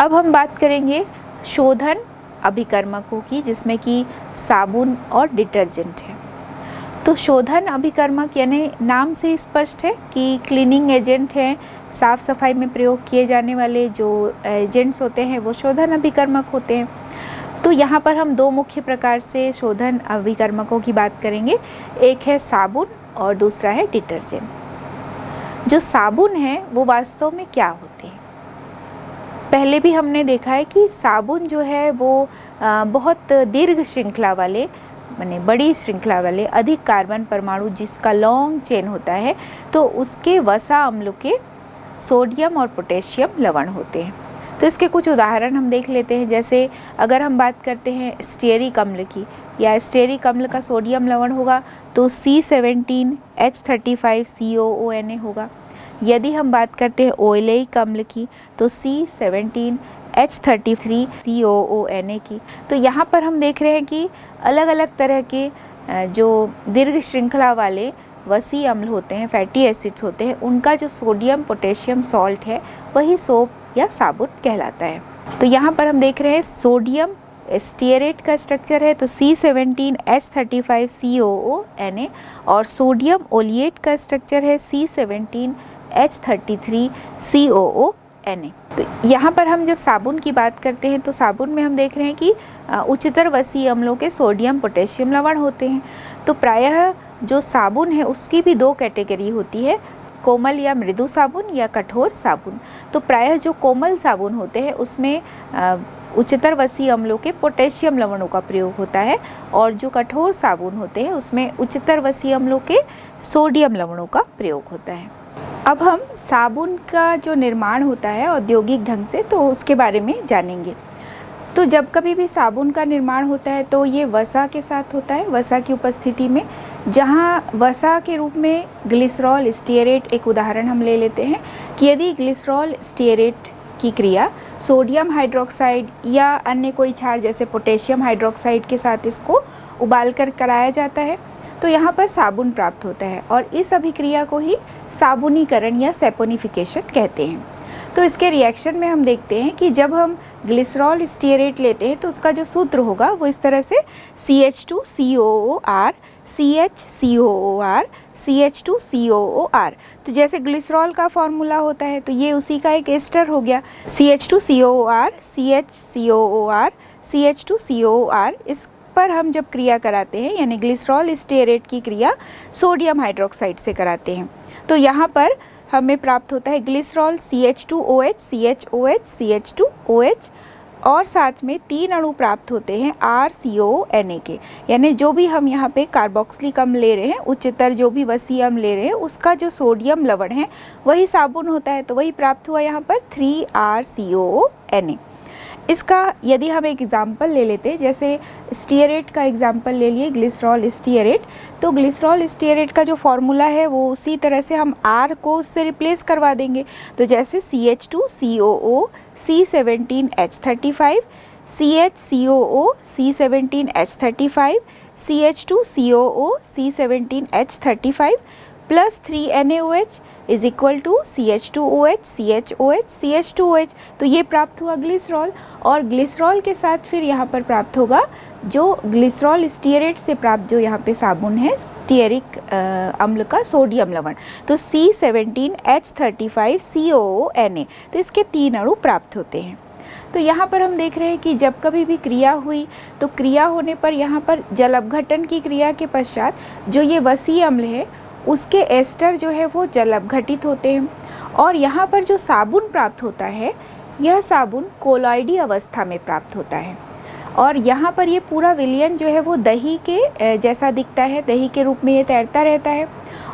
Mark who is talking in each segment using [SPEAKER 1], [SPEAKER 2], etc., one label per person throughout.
[SPEAKER 1] अब हम बात करेंगे शोधन अभिकर्मकों की, जिसमें कि साबुन और डिटर्जेंट है। तो शोधन अभिकर्मक यानी नाम से स्पष्ट है कि क्लीनिंग एजेंट हैं, साफ़ सफाई में प्रयोग किए जाने वाले जो एजेंट्स होते हैं वो शोधन अभिकर्मक होते हैं। तो यहाँ पर हम दो मुख्य प्रकार से शोधन अभिकर्मकों की बात करेंगे, एक है साबुन और दूसरा है डिटर्जेंट। जो साबुन है वो वास्तव में क्या होते हैं? पहले भी हमने देखा है कि साबुन जो है वो बहुत दीर्घ श्रृंखला वाले, माने बड़ी श्रृंखला वाले अधिक कार्बन परमाणु जिसका लॉन्ग चेन होता है, तो उसके वसा अम्लों के सोडियम और पोटेशियम लवण होते हैं। तो इसके कुछ उदाहरण हम देख लेते हैं। जैसे अगर हम बात करते हैं स्टीयरिक अम्ल की, या स्टीयरिक अम्ल का सोडियम लवण होगा तो C17H35COONA होगा। यदि हम बात करते हैं ओलेइक अम्ल की तो C17H33COONA की। तो यहाँ पर हम देख रहे हैं कि अलग अलग तरह के जो दीर्घ श्रृंखला वाले वसी अम्ल होते हैं, फैटी एसिड्स होते हैं, उनका जो सोडियम पोटेशियम सॉल्ट है वही सोप या साबुन कहलाता है। तो यहाँ पर हम देख रहे हैं सोडियम स्टीयरेट का स्ट्रक्चर है तो C17H35COONA, और सोडियम ओलिएट का स्ट्रक्चर है C17H33COONA। तो यहाँ पर हम जब साबुन की बात करते हैं तो साबुन में हम देख रहे हैं कि उच्चतर वसी अम्लों के सोडियम पोटेशियम लवण होते हैं। तो प्रायः जो साबुन है उसकी भी दो कैटेगरी होती है, कोमल या मृदु साबुन या कठोर साबुन। तो प्रायः जो कोमल साबुन होते हैं उसमें उच्चतर वसी अम्लों के पोटेशियम लवणों का प्रयोग होता है, और जो कठोर साबुन होते हैं उसमें उच्चतर वसी अम्लों के सोडियम लवणों का प्रयोग होता है। अब हम साबुन का जो निर्माण होता है औद्योगिक ढंग से, तो उसके बारे में जानेंगे। तो जब कभी भी साबुन का निर्माण होता है तो ये वसा के साथ होता है, वसा की उपस्थिति में, जहाँ वसा के रूप में ग्लिसरॉल स्टीयरेट एक उदाहरण हम ले लेते हैं कि यदि ग्लिसरॉल स्टीयरेट की क्रिया सोडियम हाइड्रोक्साइड या अन्य कोई क्षार जैसे पोटेशियम हाइड्रोक्साइड के साथ इसको उबालकर कराया जाता है तो यहाँ पर साबुन प्राप्त होता है, और इस अभिक्रिया को ही साबुनीकरण या सैपोनिफिकेशन कहते हैं। तो इसके रिएक्शन में हम देखते हैं कि जब हम ग्लिसरॉल स्टीयरेट लेते हैं तो उसका जो सूत्र होगा वो इस तरह से CH2COOR CHCOOR CH2COOR। तो जैसे ग्लिसरॉल का फॉर्मूला होता है तो ये उसी का एक एस्टर हो गया, CH2COOR CHCOOR CH2COOR। इस पर हम जब क्रिया कराते हैं यानी ग्लिसरॉल स्टीयरेट की क्रिया सोडियम हाइड्रोक्साइड से कराते हैं तो यहाँ पर हमें प्राप्त होता है ग्लिसरॉल CH2OH CHOH CH2OH, और साथ में 3 अणु प्राप्त होते हैं RCONA के, यानी जो भी हम यहाँ पे कार्बोक्सिलिक अम्ल ले रहे हैं, उच्चतर जो भी वसी अम्ल ले रहे हैं, उसका जो सोडियम लवण है वही साबुन होता है, तो वही प्राप्त हुआ यहाँ पर 3RCONA। इसका यदि हम एक एग्जाम्पल ले लेते हैं, जैसे स्टीयरेट का एग्जाम्पल ले लिए, ग्लिसरॉल स्टीयरेट, तो ग्लिसरॉल स्टीयरेट का जो फॉर्मूला है वो उसी तरह से हम R को उससे रिप्लेस करवा देंगे। तो जैसे CH2COO C17H35 CHCOO C17H35 CH2COO C17H35 plus 3NaOH is equal to CH2OH CHOH CH2OH। तो ये प्राप्त हुआ ग्लिसरॉल, और ग्लिसरॉल के साथ फिर यहाँ पर प्राप्त होगा जो ग्लिसरॉल स्टीयरेट से प्राप्त जो यहाँ पे साबुन है स्टीयरिक अम्ल का सोडियम लवण, तो C17H35COONA। तो इसके 3 अणु प्राप्त होते हैं। तो यहाँ पर हम देख रहे हैं कि जब कभी भी क्रिया हुई तो क्रिया होने पर यहाँ पर जल अपघटन की क्रिया के पश्चात जो ये वसी अम्ल है उसके एस्टर जो है वो जल अपघटित होते हैं, और यहाँ पर जो साबुन प्राप्त होता है यह साबुन कोलॉइडी अवस्था में प्राप्त होता है, और यहाँ पर ये पूरा विलयन जो है वो दही के जैसा दिखता है, दही के रूप में ये तैरता रहता है।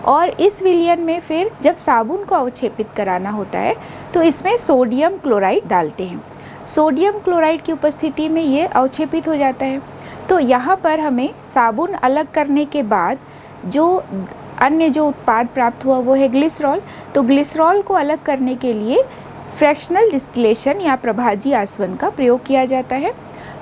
[SPEAKER 1] और इस विलयन में फिर जब साबुन को अवक्षेपित कराना होता है तो इसमें सोडियम क्लोराइड डालते हैं। सोडियम क्लोराइड की उपस्थिति में ये अवक्षेपित हो जाता है। तो यहाँ पर हमें साबुन अलग करने के बाद जो अन्य जो उत्पाद प्राप्त हुआ वो है ग्लिसरॉल। तो ग्लिसरॉल को अलग करने के लिए फ्रैक्शनल डिस्टिलेशन या प्रभाजी आसवन का प्रयोग किया जाता है।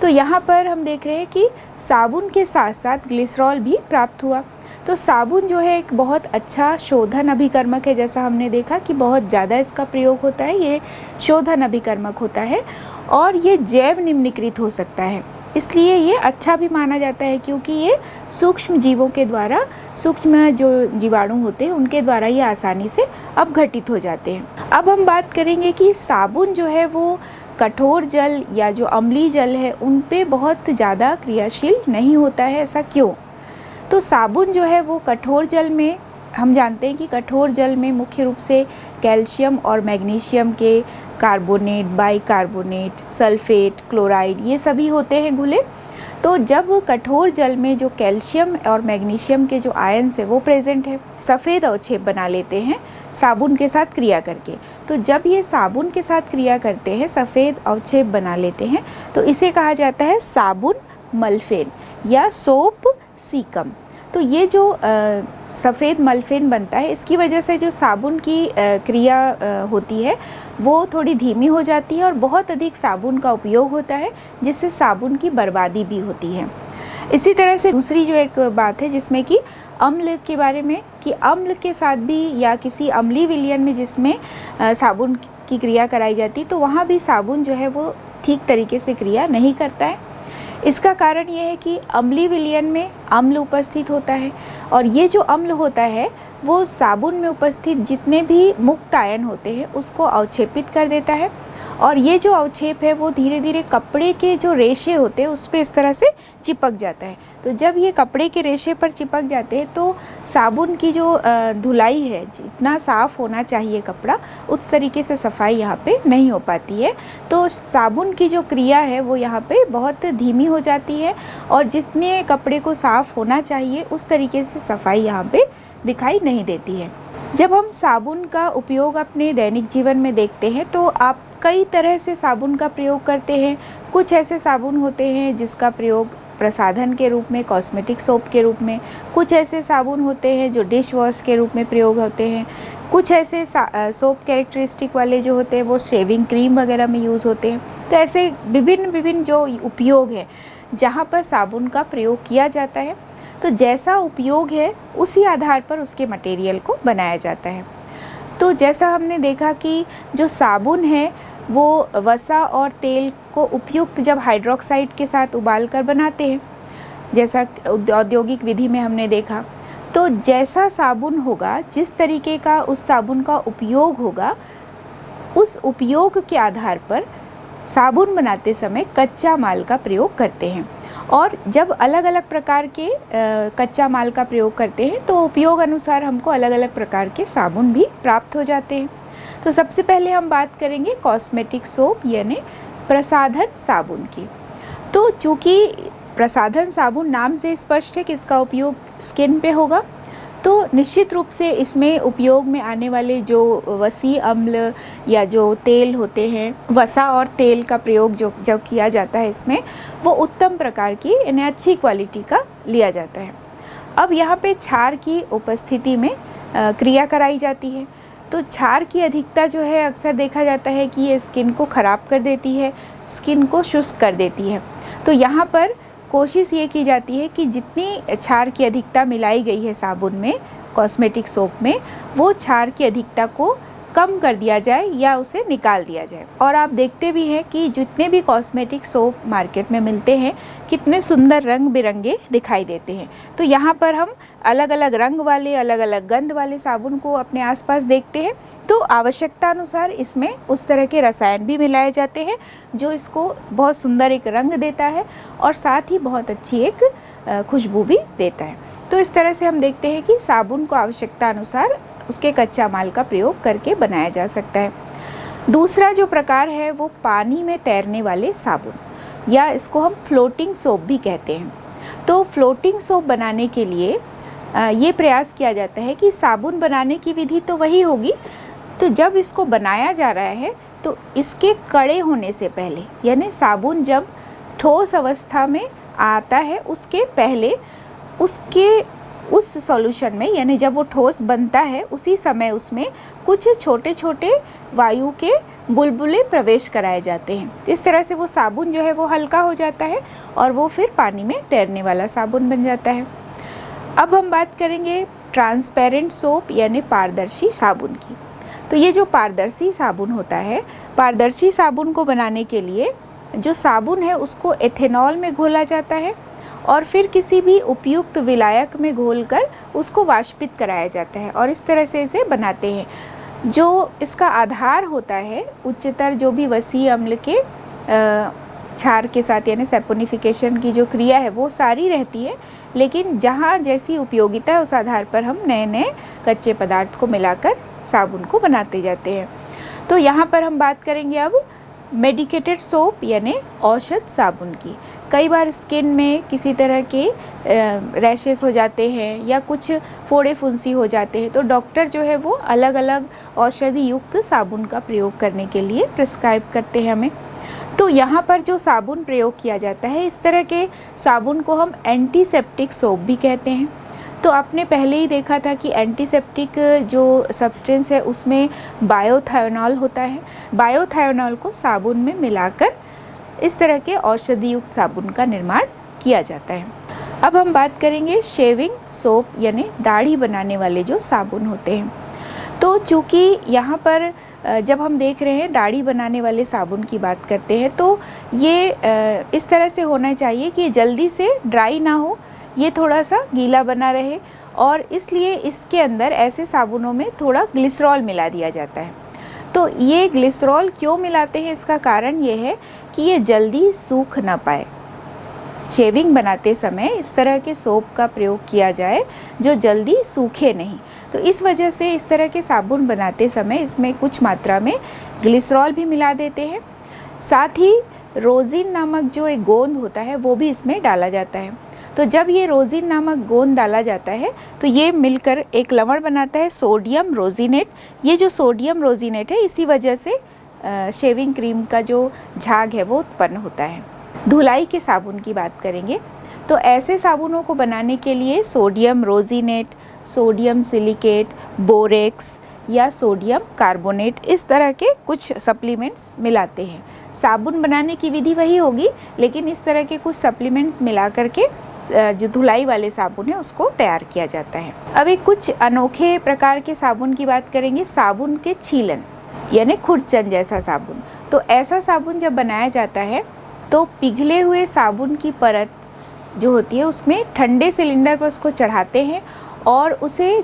[SPEAKER 1] तो यहाँ पर हम देख रहे हैं कि साबुन के साथ साथ ग्लिसरॉल भी प्राप्त हुआ। तो साबुन जो है एक बहुत अच्छा शोधन अभिकर्मक है। जैसा हमने देखा कि बहुत ज़्यादा इसका प्रयोग होता है, ये शोधन अभिकर्मक होता है और ये जैव निम्नीकृत हो सकता है, इसलिए ये अच्छा भी माना जाता है क्योंकि ये सूक्ष्म जीवों के द्वारा, सूक्ष्म जो जीवाणु होते हैं उनके द्वारा ये आसानी से अपघटित हो जाते हैं। अब हम बात करेंगे कि साबुन जो है वो कठोर जल या जो अम्लीय जल है उन पे बहुत ज़्यादा क्रियाशील नहीं होता है। ऐसा क्यों? तो साबुन जो है वो कठोर जल में, हम जानते हैं कि कठोर जल में मुख्य रूप से कैल्शियम और मैग्नीशियम के कार्बोनेट, बाइकार्बोनेट, सल्फेट, क्लोराइड ये सभी होते हैं घुले। तो जब कठोर जल में जो कैल्शियम और मैग्नीशियम के जो आयन्स है वो प्रेजेंट है, सफ़ेद अवक्षेप बना लेते हैं साबुन के साथ क्रिया करके। तो जब ये साबुन के साथ क्रिया करते हैं, सफ़ेद अवक्षेप बना लेते हैं, तो इसे कहा जाता है साबुन मल्फेन या सोप सीकम। तो ये जो सफ़ेद मल्फेन बनता है, इसकी वजह से जो साबुन की क्रिया होती है वो थोड़ी धीमी हो जाती है और बहुत अधिक साबुन का उपयोग होता है, जिससे साबुन की बर्बादी भी होती है। इसी तरह से दूसरी जो एक बात है जिसमें कि अम्ल के बारे में, कि अम्ल के साथ भी या किसी अम्लीय विलयन में जिसमें साबुन की क्रिया कराई जाती है, तो वहाँ भी साबुन जो है वो ठीक तरीके से क्रिया नहीं करता है। इसका कारण ये है कि अम्लीय विलयन में अम्ल उपस्थित होता है और ये जो अम्ल होता है वो साबुन में उपस्थित जितने भी मुक्त आयन होते हैं उसको अवक्षेपित कर देता है और ये जो अवक्षेप है वो धीरे धीरे कपड़े के जो रेशे होते हैं उस पर इस तरह से चिपक जाता है। तो जब ये कपड़े के रेशे पर चिपक जाते हैं तो साबुन की जो धुलाई है, जितना साफ़ होना चाहिए कपड़ा, उस तरीके से सफाई यहाँ पे नहीं हो पाती है। तो साबुन की जो क्रिया है वो यहाँ पे बहुत धीमी हो जाती है और जितने कपड़े को साफ़ होना चाहिए उस तरीके से सफाई यहाँ पे दिखाई नहीं देती है। जब हम साबुन का उपयोग अपने दैनिक जीवन में देखते हैं तो आप कई तरह से साबुन का प्रयोग करते हैं। कुछ ऐसे साबुन होते हैं जिसका प्रयोग प्रसाधन के रूप में, कॉस्मेटिक सोप के रूप में, कुछ ऐसे साबुन होते हैं जो डिश वॉश के रूप में प्रयोग होते हैं, कुछ ऐसे सोप कैरेक्टरिस्टिक वाले जो होते हैं वो शेविंग क्रीम वगैरह में यूज़ होते हैं। तो ऐसे विभिन्न जो उपयोग है जहाँ पर साबुन का प्रयोग किया जाता है, तो जैसा उपयोग है उसी आधार पर उसके मटेरियल को बनाया जाता है। तो जैसा हमने देखा कि जो साबुन है वो वसा और तेल को उपयुक्त जब हाइड्रोक्साइड के साथ उबाल कर बनाते हैं, जैसा औद्योगिक विधि में हमने देखा, तो जैसा साबुन होगा, जिस तरीके का उस साबुन का उपयोग होगा, उस उपयोग के आधार पर साबुन बनाते समय कच्चा माल का प्रयोग करते हैं। और जब अलग अलग प्रकार के कच्चा माल का प्रयोग करते हैं तो उपयोग अनुसार हमको अलग अलग प्रकार के साबुन भी प्राप्त हो जाते हैं। तो सबसे पहले हम बात करेंगे कॉस्मेटिक सोप यानी प्रसाधन साबुन की। तो चूँकि प्रसाधन साबुन नाम से स्पष्ट है कि इसका उपयोग स्किन पे होगा, तो निश्चित रूप से इसमें उपयोग में आने वाले जो वसी अम्ल या जो तेल होते हैं, वसा और तेल का प्रयोग जो जब किया जाता है इसमें, वो उत्तम प्रकार की यानी अच्छी क्वालिटी का लिया जाता है। अब यहाँ पे क्षार की उपस्थिति में क्रिया कराई जाती है। तो क्षार की अधिकता जो है अक्सर देखा जाता है कि ये स्किन को ख़राब कर देती है, स्किन को शुष्क कर देती है। तो यहाँ पर कोशिश ये की जाती है कि जितनी क्षार की अधिकता मिलाई गई है साबुन में, कॉस्मेटिक सोप में, वो क्षार की अधिकता को कम कर दिया जाए या उसे निकाल दिया जाए। और आप देखते भी हैं कि जितने भी कॉस्मेटिक सोप मार्केट में मिलते हैं कितने सुंदर रंग बिरंगे दिखाई देते हैं। तो यहाँ पर हम अलग अलग रंग वाले, अलग अलग गंध वाले साबुन को अपने आसपास देखते हैं। तो आवश्यकता अनुसार इसमें उस तरह के रसायन भी मिलाए जाते हैं जो इसको बहुत सुंदर एक रंग देता है और साथ ही बहुत अच्छी एक खुशबू भी देता है। तो इस तरह से हम देखते हैं कि साबुन को आवश्यकता अनुसार उसके कच्चा माल का प्रयोग करके बनाया जा सकता है। दूसरा जो प्रकार है वो पानी में तैरने वाले साबुन, या इसको हम फ्लोटिंग सोप भी कहते हैं। तो फ्लोटिंग सोप बनाने के लिए ये प्रयास किया जाता है कि साबुन बनाने की विधि तो वही होगी, तो जब इसको बनाया जा रहा है तो इसके कड़े होने से पहले, यानी साबुन जब ठोस अवस्था में आता है उसके पहले, उस सॉल्यूशन में, यानी जब वो ठोस बनता है उसी समय उसमें कुछ छोटे छोटे वायु के बुलबुले प्रवेश कराए जाते हैं। इस तरह से वो साबुन जो है वो हल्का हो जाता है और वो फिर पानी में तैरने वाला साबुन बन जाता है। अब हम बात करेंगे ट्रांसपेरेंट सोप यानी पारदर्शी साबुन की। तो ये जो पारदर्शी साबुन होता है, पारदर्शी साबुन को बनाने के लिए जो साबुन है उसको एथेनॉल में घोला जाता है और फिर किसी भी उपयुक्त विलायक में घोलकर उसको वाष्पित कराया जाता है और इस तरह से इसे बनाते हैं। जो इसका आधार होता है उच्चतर जो भी वसी अम्ल के क्षार के साथ यानी सैपोनिफिकेशन की जो क्रिया है वो सारी रहती है, लेकिन जहाँ जैसी उपयोगिता है उस आधार पर हम नए नए कच्चे पदार्थ को मिलाकर साबुन को बनाते जाते हैं। तो यहाँ पर हम बात करेंगे अब मेडिकेटेड सोप यानी औषध साबुन की। कई बार स्किन में किसी तरह के रैशेस हो जाते हैं या कुछ फोड़े फुंसी हो जाते हैं, तो डॉक्टर जो है वो अलग अलग औषधि युक्त साबुन का प्रयोग करने के लिए प्रिस्क्राइब करते हैं हमें। तो यहाँ पर जो साबुन प्रयोग किया जाता है, इस तरह के साबुन को हम एंटीसेप्टिक सोप भी कहते हैं। तो आपने पहले ही देखा था कि एंटीसेप्टिक जो सब्सटेंस है उसमें बायोथायोनॉल होता है। बायोथायोनॉल को साबुन में मिलाकर इस तरह के औषधि युक्त साबुन का निर्माण किया जाता है। अब हम बात करेंगे शेविंग सोप यानी दाढ़ी बनाने वाले जो साबुन होते हैं। तो चूँकि यहाँ पर जब हम देख रहे हैं दाढ़ी बनाने वाले साबुन की बात करते हैं, तो ये इस तरह से होना चाहिए कि जल्दी से ड्राई ना हो, ये थोड़ा सा गीला बना रहे, और इसलिए इसके अंदर ऐसे साबुनों में थोड़ा ग्लिसरॉल मिला दिया जाता है। तो ये ग्लिसरॉल क्यों मिलाते हैं, इसका कारण ये है कि ये जल्दी सूख ना पाए। शेविंग बनाते समय इस तरह के सोप का प्रयोग किया जाए जो जल्दी सूखे नहीं। तो इस वजह से इस तरह के साबुन बनाते समय इसमें कुछ मात्रा में ग्लिसरॉल भी मिला देते हैं। साथ ही रोजिन नामक जो एक गोंद होता है वो भी इसमें डाला जाता है। तो जब ये रोजिन नामक गोंद डाला जाता है तो ये मिलकर एक लवण बनाता है सोडियम रोजिनेट। ये जो सोडियम रोजिनेट है इसी वजह से शेविंग क्रीम का जो झाग है वो उत्पन्न होता है। धुलाई के साबुन की बात करेंगे तो ऐसे साबुनों को बनाने के लिए सोडियम रोजिनेट, सोडियम सिलिकेट, बोरेक्स या सोडियम कार्बोनेट इस तरह के कुछ सप्लीमेंट्स मिलाते हैं। साबुन बनाने की विधि वही होगी, लेकिन इस तरह के कुछ सप्लीमेंट्स मिला करके जो धुलाई वाले साबुन है उसको तैयार किया जाता है। अब एक कुछ अनोखे प्रकार के साबुन की बात करेंगे, साबुन के छीलन यानी खुरचन जैसा साबुन। तो ऐसा साबुन जब बनाया जाता है तो पिघले हुए साबुन की परत जो होती है उसमें ठंडे सिलेंडर पर उसको चढ़ाते हैं और उसे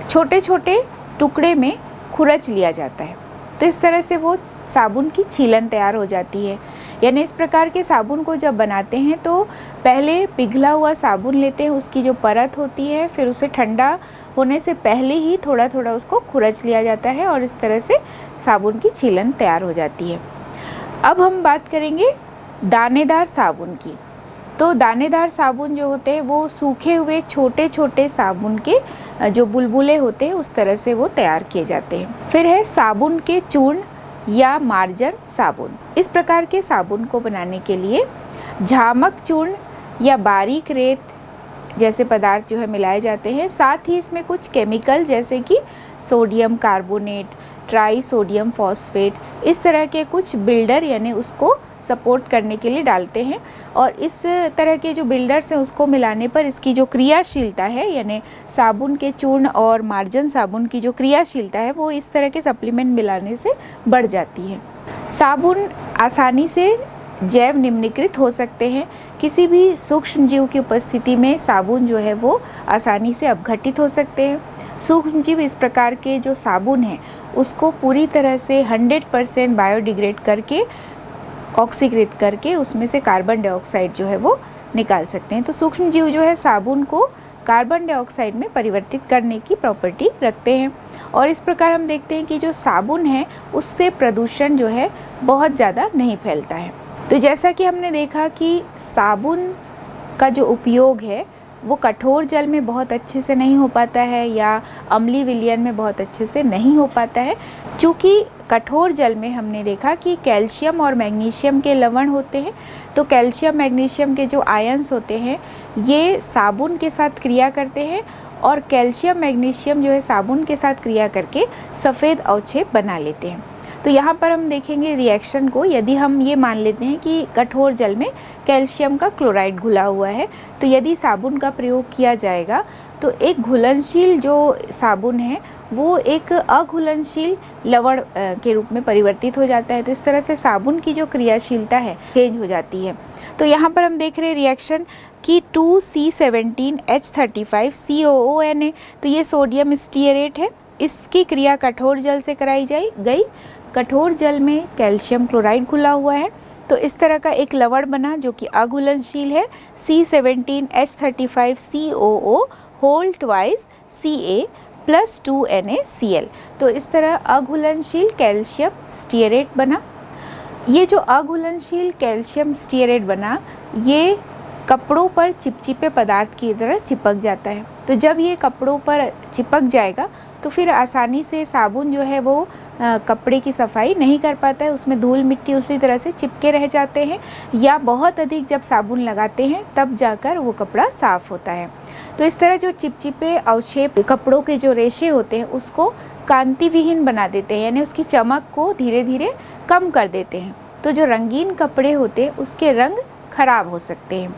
[SPEAKER 1] छोटे छोटे टुकड़े में खुरच लिया जाता है। तो इस तरह से वो साबुन की छीलन तैयार हो जाती है। यानी इस प्रकार के साबुन को जब बनाते हैं तो पहले पिघला हुआ साबुन लेते हैं, उसकी जो परत होती है, फिर उसे ठंडा होने से पहले ही थोड़ा थोड़ा उसको खुरच लिया जाता है और इस तरह से साबुन की छीलन तैयार हो जाती है। अब हम बात करेंगे दानेदार साबुन की। तो दानेदार साबुन जो होते हैं वो सूखे हुए छोटे छोटे साबुन के जो बुलबुले होते हैं उस तरह से वो तैयार किए जाते हैं। फिर है साबुन के चूर्ण या मार्जन साबुन। इस प्रकार के साबुन को बनाने के लिए झामक चूर्ण या बारीक रेत जैसे पदार्थ जो है मिलाए जाते हैं। साथ ही इसमें कुछ केमिकल जैसे कि sodium carbonate, try sodium phosphate इस तरह के कुछ बिल्डर यानी उसको सपोर्ट करने के लिए डालते हैं। और इस तरह के जो बिल्डर्स हैं उसको मिलाने पर इसकी जो क्रियाशीलता है यानी साबुन के चूर्ण और मार्जन साबुन की जो क्रियाशीलता है वो इस तरह के सप्लीमेंट मिलाने से बढ़ जाती है। साबुन आसानी से जैव निम्नीकृत हो सकते हैं। किसी भी सूक्ष्म जीव की उपस्थिति में साबुन जो है वो आसानी से अपघटित हो सकते हैं। सूक्ष्म जीव इस प्रकार के जो साबुन हैं उसको पूरी तरह से 100% बायोडिग्रेड करके ऑक्सीकृत करके उसमें से कार्बन डाइऑक्साइड जो है वो निकाल सकते हैं। तो सूक्ष्म जीव जो है साबुन को कार्बन डाइऑक्साइड में परिवर्तित करने की प्रॉपर्टी रखते हैं और इस प्रकार हम देखते हैं कि जो साबुन है उससे प्रदूषण जो है बहुत ज़्यादा नहीं फैलता है। तो जैसा कि हमने देखा कि साबुन का जो उपयोग है वो कठोर जल में बहुत अच्छे से नहीं हो पाता है या अम्लीय विलयन में बहुत अच्छे से नहीं हो पाता है। चूँकि कठोर जल में हमने देखा कि कैल्शियम और मैग्नीशियम के लवण होते हैं, तो कैल्शियम मैग्नीशियम के जो आयंस होते हैं ये साबुन के साथ क्रिया करते हैं और कैल्शियम मैग्नीशियम जो है साबुन के साथ क्रिया करके सफ़ेद अवक्षेप बना लेते हैं। तो यहाँ पर हम देखेंगे रिएक्शन को, यदि हम ये मान लेते हैं कि कठोर जल में कैल्शियम का क्लोराइड घुला हुआ है, तो यदि साबुन का प्रयोग किया जाएगा तो एक घुलनशील जो साबुन है वो एक अघुलनशील लवण के रूप में परिवर्तित हो जाता है। तो इस तरह से साबुन की जो क्रियाशीलता है चेंज हो जाती है। तो यहाँ पर हम देख रहे हैं रिएक्शन कि 2C17H35COONA, तो ये सोडियम स्टीयरेट है, इसकी क्रिया कठोर जल से कराई गई। कठोर जल में कैल्शियम क्लोराइड घुला हुआ है, तो इस तरह का एक लवण बना जो कि अघुलनशील है, C17H35COO whole twice Ca plus 2NaCl। तो इस तरह अघुलनशील कैल्शियम स्टीयरेट बना। ये जो अघुलनशील कैल्शियम स्टीयरेट बना, ये कपड़ों पर चिपचिपे पदार्थ की तरह चिपक जाता है। तो जब ये कपड़ों पर चिपक जाएगा तो फिर आसानी से साबुन जो है वो कपड़े की सफाई नहीं कर पाता है, उसमें धूल मिट्टी उसी तरह से चिपके रह जाते हैं, या बहुत अधिक जब साबुन लगाते हैं तब जाकर वो कपड़ा साफ़ होता है। तो इस तरह जो चिपचिपे अवक्षेप कपड़ों के जो रेशे होते हैं उसको कांति विहीन बना देते हैं, यानी उसकी चमक को धीरे धीरे कम कर देते हैं। तो जो रंगीन कपड़े होते हैं उसके रंग खराब हो सकते हैं।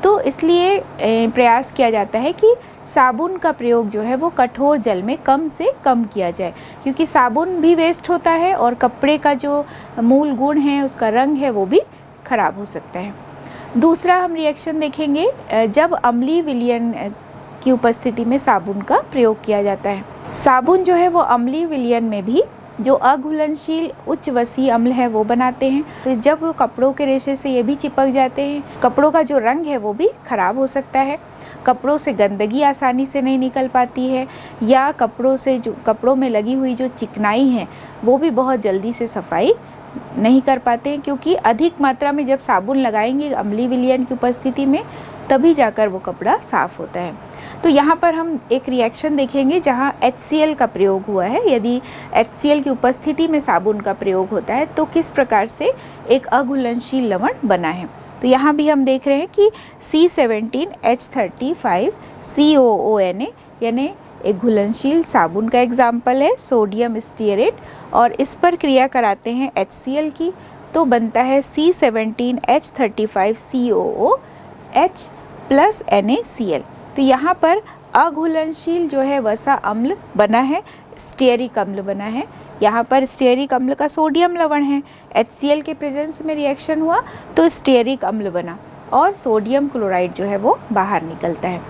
[SPEAKER 1] तो इसलिए प्रयास किया जाता है कि साबुन का प्रयोग जो है वो कठोर जल में कम से कम किया जाए, क्योंकि साबुन भी वेस्ट होता है और कपड़े का जो मूल गुण है, उसका रंग है, वो भी खराब हो सकता है। दूसरा हम रिएक्शन देखेंगे जब अम्लीय विलयन की उपस्थिति में साबुन का प्रयोग किया जाता है। साबुन जो है वो अम्लीय विलयन में भी जो अघुलनशील उच्च वसीय अम्ल है वो बनाते हैं। तो जब वो कपड़ों के रेशे से ये भी चिपक जाते हैं, कपड़ों का जो रंग है वो भी खराब हो सकता है, कपड़ों से गंदगी आसानी से नहीं निकल पाती है, या कपड़ों में लगी हुई जो चिकनाई है वो भी बहुत जल्दी से सफाई नहीं कर पाते हैं, क्योंकि अधिक मात्रा में जब साबुन लगाएंगे अम्लीय विलयन की उपस्थिति में तभी जाकर वो कपड़ा साफ़ होता है। तो यहाँ पर हम एक रिएक्शन देखेंगे जहाँ HCl का प्रयोग हुआ है। यदि HCl की उपस्थिति में साबुन का प्रयोग होता है तो किस प्रकार से एक अघुलनशील लवण बना है। तो यहाँ भी हम देख रहे हैं कि C17H35COONA यानी एक घुलनशील साबुन का एग्जाम्पल है सोडियम स्टीयरेट, और इस पर क्रिया कराते हैं HCl की, तो बनता है C17H35COOH प्लस NaCl। तो यहाँ पर अघुलनशील जो है वसा अम्ल बना है, स्टीयरिक अम्ल बना है। यहाँ पर स्टीयरिक अम्ल का सोडियम लवण है, HCl के प्रेजेंस में रिएक्शन हुआ तो स्टीयरिक अम्ल बना और सोडियम क्लोराइड जो है वो बाहर निकलता है।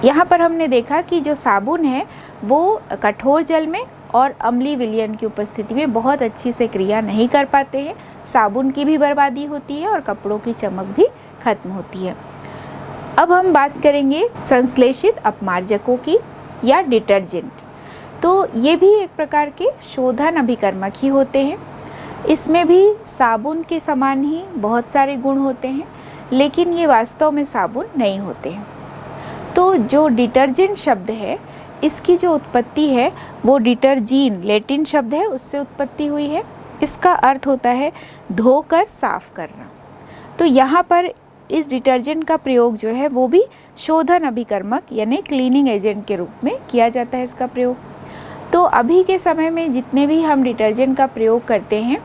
[SPEAKER 1] यहाँ पर हमने देखा कि जो साबुन है वो कठोर जल में और अम्लीय विलयन की उपस्थिति में बहुत अच्छी से क्रिया नहीं कर पाते हैं, साबुन की भी बर्बादी होती है और कपड़ों की चमक भी खत्म होती है। अब हम बात करेंगे संश्लेषित अपमार्जकों की या डिटर्जेंट। तो ये भी एक प्रकार के शोधन अभिकर्मक ही होते हैं। इसमें भी साबुन के समान ही बहुत सारे गुण होते हैं, लेकिन ये वास्तव में साबुन नहीं होते हैं। तो जो डिटर्जेंट शब्द है इसकी जो उत्पत्ति है वो डिटर्जीन लैटिन शब्द है उससे उत्पत्ति हुई है। इसका अर्थ होता है धोकर साफ करना। तो यहाँ पर इस डिटर्जेंट का प्रयोग जो है वो भी शोधन अभिकर्मक यानी क्लीनिंग एजेंट के रूप में किया जाता है इसका प्रयोग। तो अभी के समय में जितने भी हम डिटर्जेंट का प्रयोग करते हैं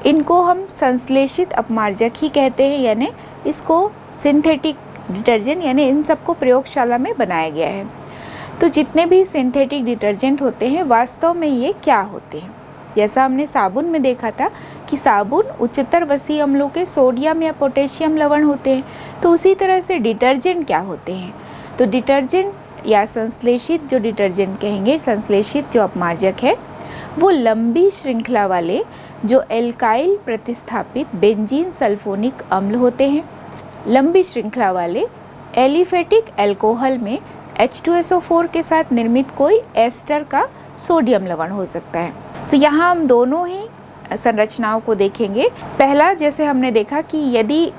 [SPEAKER 1] इनको हम संश्लेषित अपमार्जक ही कहते हैं, यानी इसको सिंथेटिक डिटर्जेंट यानी इन सबको प्रयोगशाला में बनाया गया है। तो जितने भी सिंथेटिक डिटर्जेंट होते हैं वास्तव में ये क्या होते हैं, जैसा हमने साबुन में देखा था कि साबुन उच्चतर वसीय अम्लों के सोडियम या पोटेशियम लवण होते हैं, तो उसी तरह से डिटर्जेंट क्या होते हैं। तो डिटर्जेंट या संश्लेषित जो डिटर्जेंट कहेंगे, संश्लेषित जो अपमार्जक है वो लंबी श्रृंखला वाले जो एल्काइल प्रतिस्थापित बेंजीन सल्फोनिक अम्ल होते हैं। लंबी श्रृंखला वाले एलिफेटिक अल्कोहल में H2SO4 के साथ निर्मित कोई एस्टर का सोडियम लवण हो सकता है। तो यहाँ हम दोनों ही संरचनाओं को देखेंगे। पहला जैसे हमने देखा कि यदि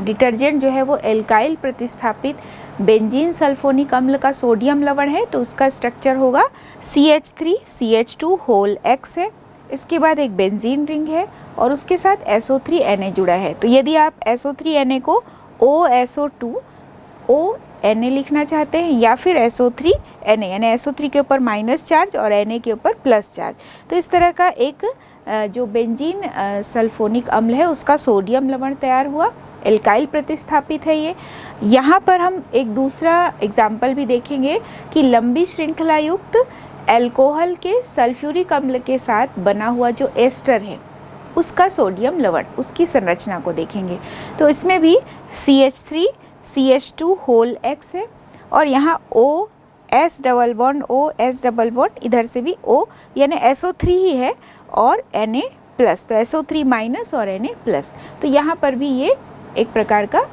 [SPEAKER 1] डिटर्जेंट जो है वो एल्काइल प्रतिस्थापित बेंजीन सल्फोनिक अम्ल का सोडियम लवण है तो उसका स्ट्रक्चर होगा CH3CH2 होल X है। इसके बाद एक बेंजीन रिंग है और उसके साथ SO3Na जुड़ा है। तो यदि आप SO3Na को OSO2ONa लिखना चाहते हैं या फिर SO3Na यानी SO3 के ऊपर माइनस चार्ज और Na के ऊपर प्लस चार्ज, तो इस तरह का एक जो बेंजीन सल्फोनिक अम्ल है उसका सोडियम लवण तैयार हुआ, एल्काइल प्रतिस्थापित है ये। यहाँ पर हम एक दूसरा एग्जाम्पल भी देखेंगे कि लंबी श्रृंखला युक्त एल्कोहल के सल्फ्यूरिक अम्ल के साथ बना हुआ जो एस्टर है उसका सोडियम लवण, उसकी संरचना को देखेंगे। तो इसमें भी CH3 CH2 होल X है और यहाँ O S double bond O S double bond, इधर से भी O यानी SO3 ही है और Na प्लस, तो SO3 माइनस और Na प्लस। तो यहाँ पर भी ये एक प्रकार का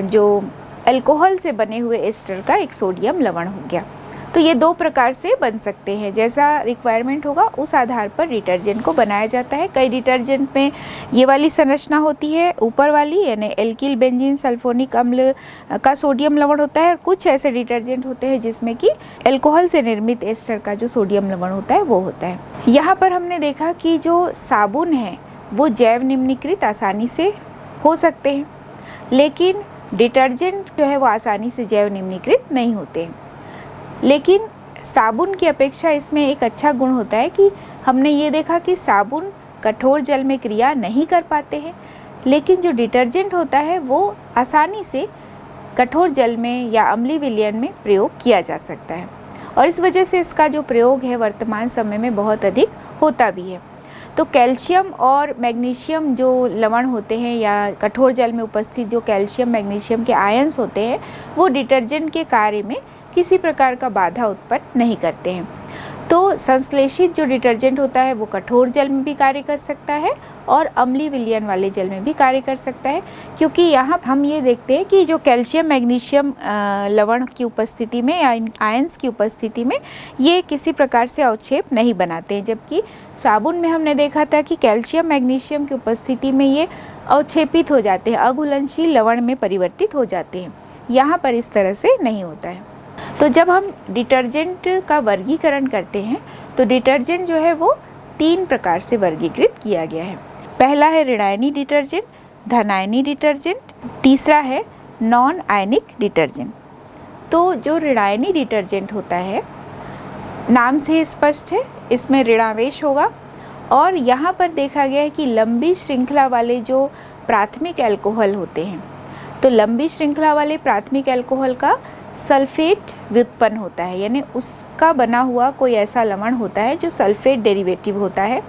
[SPEAKER 1] जो अल्कोहल से बने हुए एस्टर का एक सोडियम लवण हो गया। तो ये दो प्रकार से बन सकते हैं, जैसा रिक्वायरमेंट होगा उस आधार पर डिटर्जेंट को बनाया जाता है। कई डिटर्जेंट में ये वाली संरचना होती है ऊपर वाली, यानी एल्किल बेंजीन सल्फोनिक अम्ल का सोडियम लवण होता है। कुछ ऐसे डिटर्जेंट होते हैं जिसमें कि अल्कोहल से निर्मित एस्टर का जो सोडियम लवण होता है वो होता है। यहाँ पर हमने देखा कि जो साबुन है वो जैव निम्नीकृत आसानी से हो सकते हैं, लेकिन डिटर्जेंट जो है वो आसानी से जैव निम्नीकृत नहीं होते हैं। लेकिन साबुन की अपेक्षा इसमें एक अच्छा गुण होता है कि हमने ये देखा कि साबुन कठोर जल में क्रिया नहीं कर पाते हैं, लेकिन जो डिटर्जेंट होता है वो आसानी से कठोर जल में या अम्लीय विलयन में प्रयोग किया जा सकता है और इस वजह से इसका जो प्रयोग है वर्तमान समय में बहुत अधिक होता भी है। तो कैल्शियम और मैग्नीशियम जो लवण होते हैं या कठोर जल में उपस्थित जो कैल्शियम मैग्नीशियम के आयंस होते हैं वो डिटर्जेंट के कार्य में किसी प्रकार का बाधा उत्पन्न नहीं करते हैं। तो संश्लेषित जो डिटर्जेंट होता है वो कठोर जल में भी कार्य कर सकता है और अम्लीय विलयन वाले जल में भी कार्य कर सकता है, क्योंकि यहाँ हम ये देखते हैं कि जो कैल्शियम मैग्नीशियम लवण की उपस्थिति में या आयंस की उपस्थिति में ये किसी प्रकार से अवक्षेप नहीं बनाते हैं, जबकि साबुन में हमने देखा था कि कैल्शियम मैग्नीशियम की उपस्थिति में ये अवक्षेपित हो जाते हैं, अघुलनशील लवण में परिवर्तित हो जाते हैं। यहाँ पर इस तरह से नहीं होता है। तो जब हम डिटर्जेंट का वर्गीकरण करते हैं तो डिटर्जेंट जो है वो 3 प्रकार से वर्गीकृत किया गया है। पहला है ऋणायनी डिटर्जेंट, धनायनी डिटर्जेंट, तीसरा है नॉन आयनिक डिटर्जेंट। तो जो ऋणायनी डिटर्जेंट होता है नाम से स्पष्ट है, इसमें ऋणावेश होगा और यहाँ पर देखा गया है कि लंबी श्रृंखला वाले जो प्राथमिक अल्कोहल होते हैं, तो लंबी श्रृंखला वाले प्राथमिक अल्कोहल का सल्फेट व्युत्पन्न होता है, यानी उसका बना हुआ कोई ऐसा लवण होता है जो सल्फेट डेरिवेटिव होता है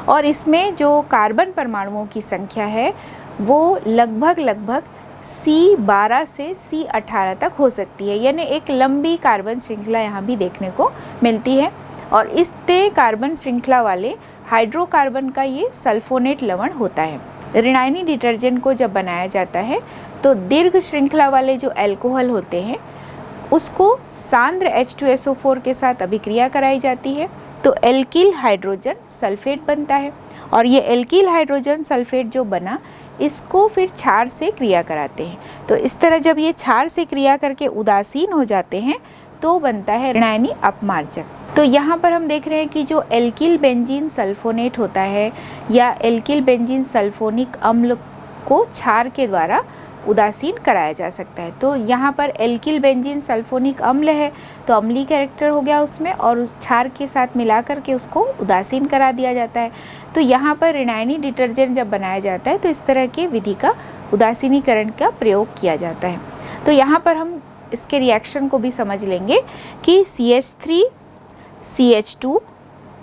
[SPEAKER 1] और इसमें जो कार्बन परमाणुओं की संख्या है वो लगभग C12 से C18 तक हो सकती है, यानी एक लंबी कार्बन श्रृंखला यहाँ भी देखने को मिलती है। और इस कार्बन श्रृंखला वाले हाइड्रोकार्बन का ये सल्फोनेट लवण होता है। ऋणायनी डिटर्जेंट को जब बनाया जाता है तो दीर्घ श्रृंखला वाले जो अल्कोहल होते हैं उसको सांद्र H2SO4 के साथ अभिक्रिया कराई जाती है तो एल्किल हाइड्रोजन सल्फेट बनता है और ये एल्किल हाइड्रोजन सल्फेट जो बना इसको फिर क्षार से क्रिया कराते हैं। तो इस तरह जब ये क्षार से क्रिया करके उदासीन हो जाते हैं तो बनता है ऋणायनी अपमार्जक। तो यहाँ पर हम देख रहे हैं कि जो एल्किल बेंजीन सल्फोनेट होता है या एल्किल बेंजीन सल्फोनिक अम्ल को क्षार के द्वारा उदासीन कराया जा सकता है। तो यहाँ पर एल्किल बेंजीन सल्फोनिक अम्ल है तो अम्लीय कैरेक्टर हो गया उसमें और क्षार के साथ मिला करके उसको उदासीन करा दिया जाता है। तो यहाँ पर ऋणायनी डिटर्जेंट जब बनाया जाता है तो इस तरह की विधि का उदासीनीकरण का प्रयोग किया जाता है। तो यहाँ पर हम इसके रिएक्शन को भी समझ लेंगे कि CH3 CH2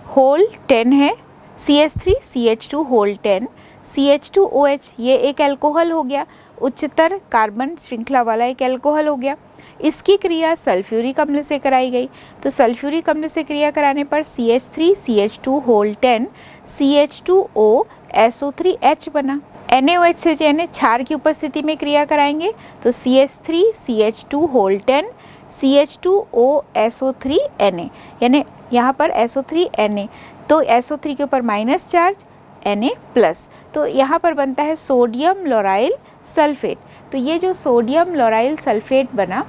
[SPEAKER 1] होल 10 है, CH3 CH2 होल 10 CH2OH ये एक अल्कोहल हो गया, उच्चतर कार्बन श्रृंखला वाला एक अल्कोहल हो गया। इसकी क्रिया सल्फ्यूरिक अम्ल से कराई गई तो सल्फ्यूरिक अम्ल से क्रिया कराने पर CH3 CH2 whole 10 CH2O SO3H बना। NaOH से यानी क्षार की उपस्थिति में क्रिया कराएंगे तो CH3 CH2 whole 10 CH2O SO3 Na, यानी यहाँ पर SO3 Na तो SO3 के ऊपर माइनस चार्ज Na प्लस, तो यहाँ पर बनता है सोडियम लोराइल सल्फेट। तो ये जो सोडियम लोराइल सल्फेट बना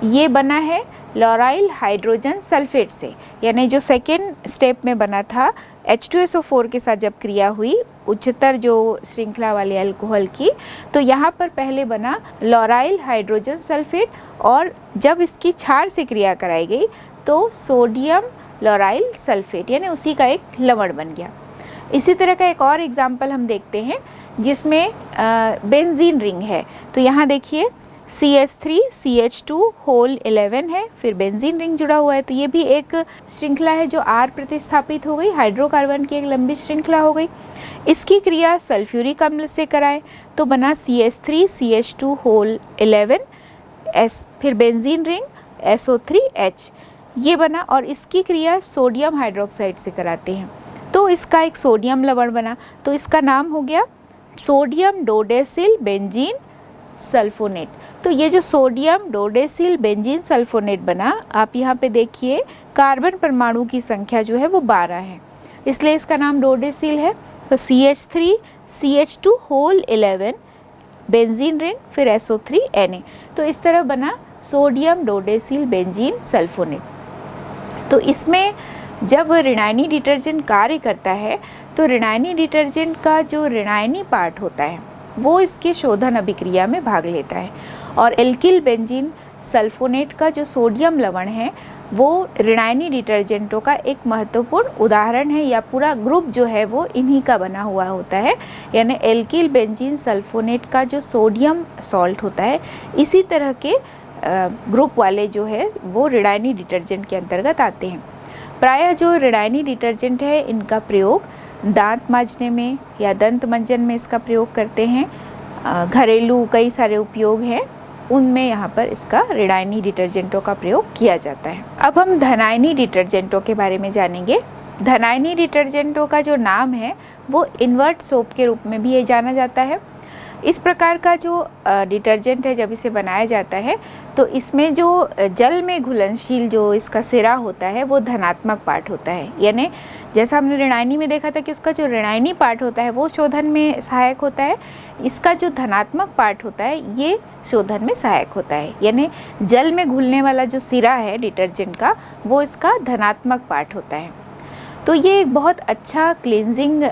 [SPEAKER 1] ये बना है लोराइल हाइड्रोजन सल्फेट से, यानी जो सेकेंड स्टेप में बना था H2SO4 के साथ जब क्रिया हुई उच्चतर जो श्रृंखला वाले अल्कोहल की, तो यहाँ पर पहले बना लोराइल हाइड्रोजन सल्फेट और जब इसकी क्षार से क्रिया कराई गई तो सोडियम लोराइल सल्फेट यानी उसी का एक लवण बन गया। इसी तरह का एक और एग्जाम्पल हम देखते हैं जिसमें बेंजीन रिंग है। तो यहाँ देखिए CH3 CH2 होल 11 है, फिर बेंजीन रिंग जुड़ा हुआ है। तो ये भी एक श्रृंखला है जो R प्रतिस्थापित हो गई, हाइड्रोकार्बन की एक लंबी श्रृंखला हो गई। इसकी क्रिया सल्फ्यूरिक अम्ल से कराएं तो बना CH3 CH2 होल 11 S, फिर बेंजीन रिंग SO3H ये बना, और इसकी क्रिया सोडियम हाइड्रोक्साइड से कराते हैं तो इसका एक सोडियम लवण बना। तो इसका नाम हो गया सोडियम डोडेसिल बेंजीन सल्फोनेट। तो ये जो सोडियम डोडेसिल बेंजीन सल्फोनेट बना, आप यहाँ पे देखिए कार्बन परमाणु की संख्या जो है वो 12 है, इसलिए इसका नाम डोडेसिल है। तो CH3 CH2 whole 11 benzene ring फिर SO3Na। तो इस तरह बना सोडियम डोडेसिल बेंजीन सल्फोनेट। तो इसमें जब ऋणायनी डिटर्जेंट कार्य करता है तो ऋणायनी डिटर्जेंट का जो ऋणायनी पार्ट होता है वो इसके शोधन अभिक्रिया में भाग लेता है, और एल्किल बेंजीन सल्फोनेट का जो सोडियम लवण है वो ऋणायनी डिटर्जेंटों का एक महत्वपूर्ण उदाहरण है, या पूरा ग्रुप जो है वो इन्हीं का बना हुआ होता है। यानी एल्किल बेंजीन सल्फोनेट का जो सोडियम सॉल्ट होता है इसी तरह के ग्रुप वाले जो है वो ऋणायनी डिटर्जेंट के अंतर्गत आते हैं। प्रायः जो ऋणायनी डिटर्जेंट है इनका प्रयोग दांत मांजने में या दंत मंजन में इसका प्रयोग करते हैं। घरेलू कई सारे उपयोग हैं, उनमें यहाँ पर इसका ऋणायनी डिटर्जेंटों का प्रयोग किया जाता है। अब हम धनायनी डिटर्जेंटों के बारे में जानेंगे। धनायनी डिटर्जेंटों का जो नाम है वो इन्वर्ट सोप के रूप में भी ये जाना जाता है। इस प्रकार का जो डिटर्जेंट है जब इसे बनाया जाता है तो इसमें जो जल में घुलनशील जो इसका सिरा होता है वो धनात्मक पार्ट होता है। यानी जैसा हमने ऋणायनी में देखा था कि उसका जो ऋणायनी पार्ट होता है वो शोधन में सहायक होता है, इसका जो धनात्मक पार्ट होता है ये शोधन में सहायक होता है। यानी जल में घुलने वाला जो सिरा है डिटर्जेंट का वो इसका धनात्मक पार्ट होता है। तो ये एक बहुत अच्छा क्लींजिंग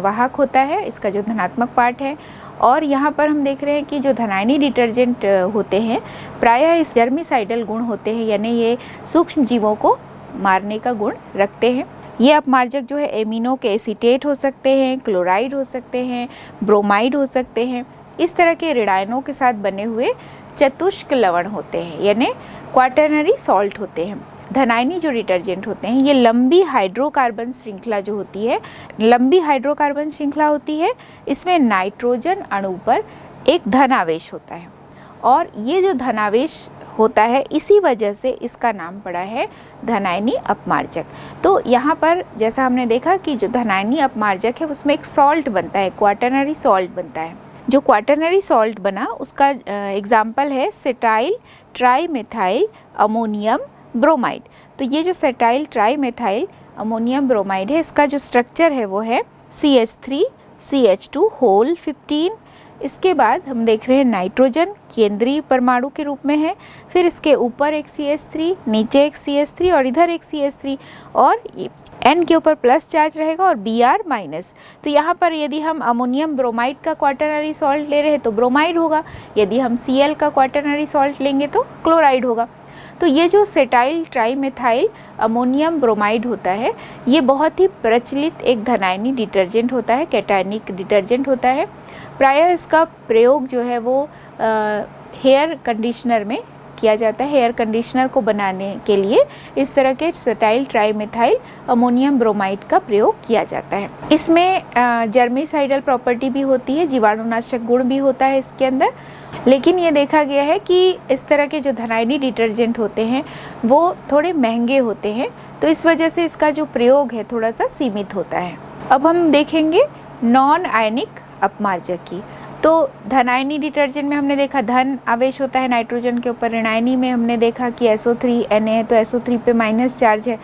[SPEAKER 1] वाहक होता है, इसका जो धनात्मक पार्ट है। और यहाँ पर हम देख रहे हैं कि जो धनायनी डिटर्जेंट होते हैं प्रायः इस जर्मिसाइडल गुण होते हैं, यानी ये सूक्ष्म जीवों को मारने का गुण रखते हैं। ये अपमार्जक जो है एमिनो के एसीटेट हो सकते हैं, क्लोराइड हो सकते हैं, ब्रोमाइड हो सकते हैं। इस तरह के ऋणायनों के साथ बने हुए चतुष्क लवण होते हैं, यानी क्वाटरनरी सॉल्ट होते हैं। धनायनी जो डिटर्जेंट होते हैं ये लंबी हाइड्रोकार्बन श्रृंखला जो होती है, लंबी हाइड्रोकार्बन श्रृंखला होती है, इसमें नाइट्रोजन अणु पर एक धनावेश होता है, और ये जो धनावेश होता है इसी वजह से इसका नाम पड़ा है धनायनी अपमार्जक। तो यहाँ पर जैसा हमने देखा कि जो धनायनी अपमार्जक है उसमें एक सॉल्ट बनता है, क्वाटरनरी सॉल्ट बनता है। जो क्वाटरनरी सॉल्ट बना उसका एग्जाम्पल है सेटाइल ट्राईमेथाइल अमोनियम ब्रोमाइड। तो ये जो सेटाइल ट्राईमेथाइल अमोनियम ब्रोमाइड है इसका जो स्ट्रक्चर है वो है CH3 CH2 होल 15। इसके बाद हम देख रहे हैं नाइट्रोजन केंद्रीय परमाणु के रूप में है, फिर इसके ऊपर एक CH3, नीचे एक CH3 और इधर एक CH3, और N के ऊपर प्लस चार्ज रहेगा और Br माइनस। तो यहाँ पर यदि हम अमोनियम ब्रोमाइड का क्वाटरनरी सॉल्ट ले रहे हैं तो ब्रोमाइड होगा, यदि हम Cl का क्वाटरनरी सॉल्ट लेंगे तो क्लोराइड होगा। तो ये जो सेटाइल ट्राईमेथाइल अमोनियम ब्रोमाइड होता है ये बहुत ही प्रचलित एक धनायनी डिटर्जेंट होता है, कैटायनिक डिटर्जेंट होता है। प्रायः इसका प्रयोग जो है वो हेयर कंडीशनर में किया जाता है। हेयर कंडीशनर को बनाने के लिए इस तरह के सेटाइल ट्राईमेथाइल अमोनियम ब्रोमाइड का प्रयोग किया जाता है। इसमें जर्मिसाइडल प्रॉपर्टी भी होती है, जीवाणुनाशक गुण भी होता है इसके अंदर। लेकिन ये देखा गया है कि इस तरह के जो धनायनी डिटर्जेंट होते हैं वो थोड़े महंगे होते हैं, तो इस वजह से इसका जो प्रयोग है थोड़ा सा सीमित होता है। अब हम देखेंगे नॉन आयनिक अपमार्जक की। तो धनायनी डिटर्जेंट में हमने देखा धन आवेश होता है नाइट्रोजन के ऊपर, ऋणायनी में हमने देखा कि SO3Na है तो SO3 पे माइनस चार्ज है।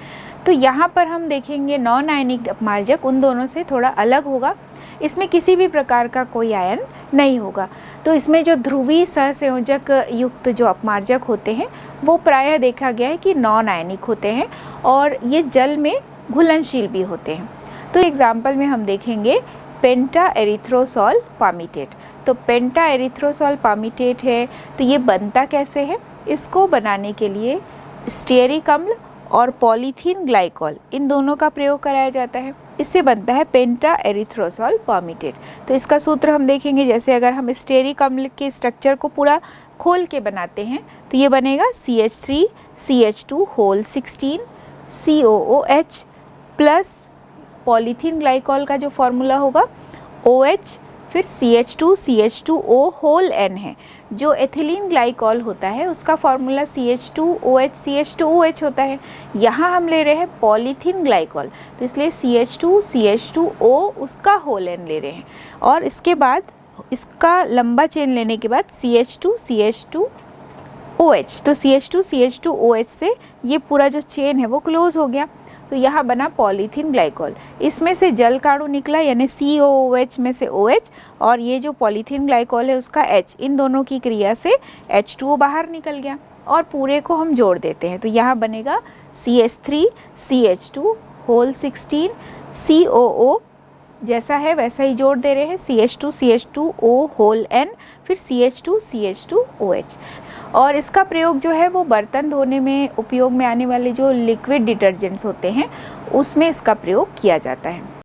[SPEAKER 1] तो यहाँ पर हम देखेंगे नॉन आयनिक अपमार्जक उन दोनों से थोड़ा अलग होगा, इसमें किसी भी प्रकार का कोई आयन नहीं होगा। तो इसमें जो ध्रुवीय सहसंयोजक युक्त जो अपमार्जक होते हैं वो प्रायः देखा गया है कि नॉन आयनिक होते हैं और ये जल में घुलनशील भी होते हैं। तो एग्जाम्पल में हम देखेंगे पेंटा एरिथ्रोसॉल पामीटेट। तो पेंटा एरिथ्रोसॉल पामीटेट है तो ये बनता कैसे है? इसको बनाने के लिए स्टीयरिक अम्ल और पॉलीथीन ग्लाइकॉल इन दोनों का प्रयोग कराया जाता है। इससे बनता है पेंटा एरिथ्रोसॉल पामीटेट। तो इसका सूत्र हम देखेंगे, जैसे अगर हम स्टेरिक अम्ल के स्ट्रक्चर को पूरा खोल के बनाते हैं तो ये बनेगा CH3 CH2 whole 16 COOH plus polythene glycol का जो फॉर्मूला होगा OH, फिर CH2 CH2O होल N है। जो एथिलीन ग्लाइकॉल होता है उसका फॉर्मूला CH2OH CH2OH होता है। यहाँ हम ले रहे हैं पॉलीथीन ग्लाइकॉल, तो इसलिए CH2 CH2O उसका होल N ले रहे हैं। और इसके बाद इसका लंबा चेन लेने के बाद CH2 CH2OH, तो CH2 CH2OH से ये पूरा जो चेन है वो क्लोज हो गया। तो यहाँ बना पॉलीथीन ग्लाइकॉल, इसमें से जल काणु निकला यानी COOH में से OH, और ये जो पॉलीथीन ग्लाइकॉल है उसका H, इन दोनों की क्रिया से H2O बाहर निकल गया और पूरे को हम जोड़ देते हैं। तो यहाँ बनेगा CH3 CH2 होल 16 COO, जैसा है वैसा ही जोड़ दे रहे हैं, CH2 CH2O होल N, फिर CH2 CH2OH। और इसका प्रयोग जो है वो बर्तन धोने में उपयोग में आने वाले जो लिक्विड डिटर्जेंट्स होते हैं उसमें इसका प्रयोग किया जाता है।